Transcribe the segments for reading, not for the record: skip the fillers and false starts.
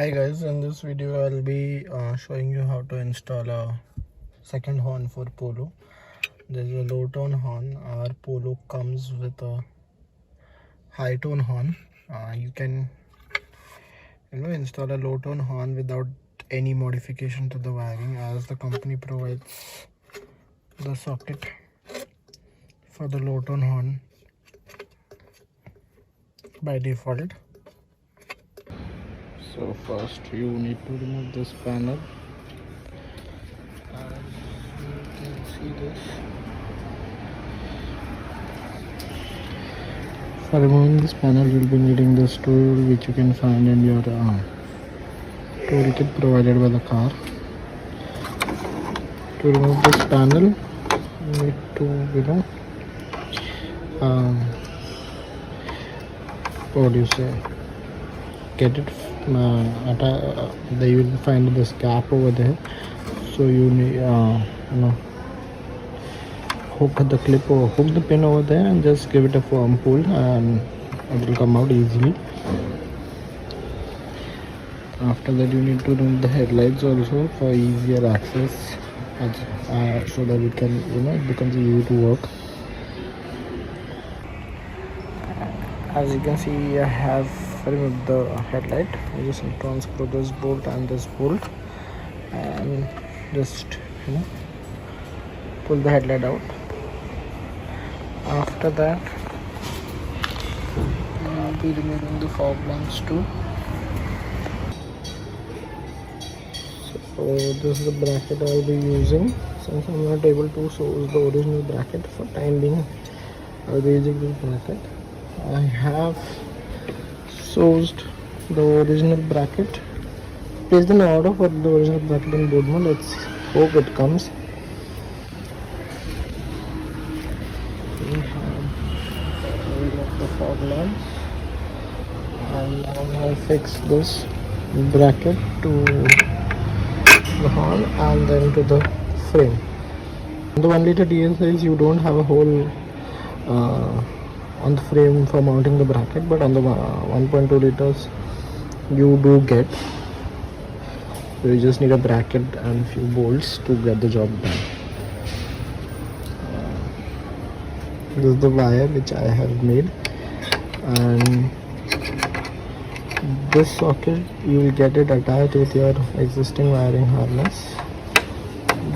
Hi guys, in this video I'll be showing you how to install a second horn for Polo. This is a low tone horn. Our Polo comes with a high tone horn. You can install a low tone horn without any modification to the wiring, as the company provides the socket for the low tone horn by default. So first you need to remove this panel. As you can see this. For removing this panel, you'll be needing this tool, which you can find in your toolkit provided by the car. To remove this panel, you need to what do you say, get it there you will find this gap over there. So you need hook the clip or hook the pin over there and just give it a firm pull and it will come out easily. After that, you need to remove the headlights also for easier access, so that it can it becomes easy to work. As you can see, I have removed the headlight. I just need to unscrew this bolt and this bolt and just pull the headlight out. After that, I'll be removing the fog lamps too. So this is the bracket I'll be using. Since I'm not able to source the original bracket, for time being I'll be using this bracket. I have sourced the original bracket, placed an order for the original bracket in board mode. Let's hope it comes. We have the fog lamps, and now I'll fix this bracket to the horn and then to the frame. On the 1 liter DL size, you don't have a hole on the frame for mounting the bracket, but on the 1.2 liters you do get. You just need a bracket and few bolts to get the job done. This is the wire which I have made, and this socket you will get it attached with your existing wiring harness.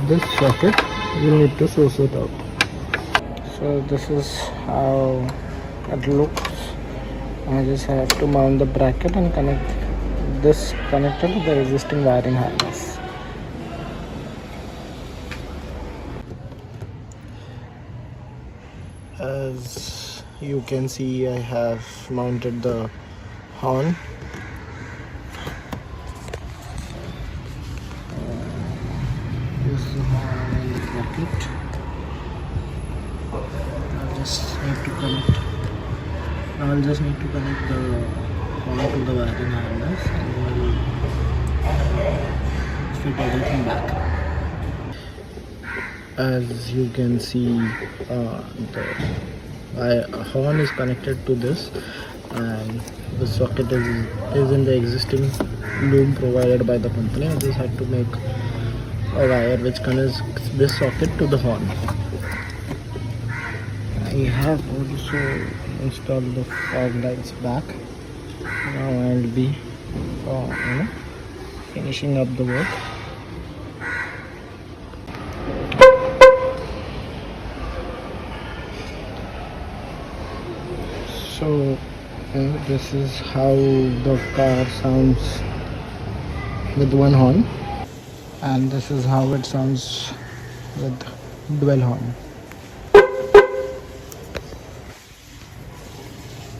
This socket you need to source it out. So this is how it looks. I just have to mount the bracket and connect this connector to the existing wiring harness. As you can see, I have mounted the horn. This is the horn and the bracket. I'll just need to connect the horn to the wiring harness and we'll fit everything back. As you can see, the horn is connected to this, and the socket is in the existing loom provided by the company. I just had to make a wire which connects this socket to the horn. I have also installed the fog lights back. Now I'll be finishing up the work. So this is how the car sounds with one horn, and this is how it sounds with dual horn.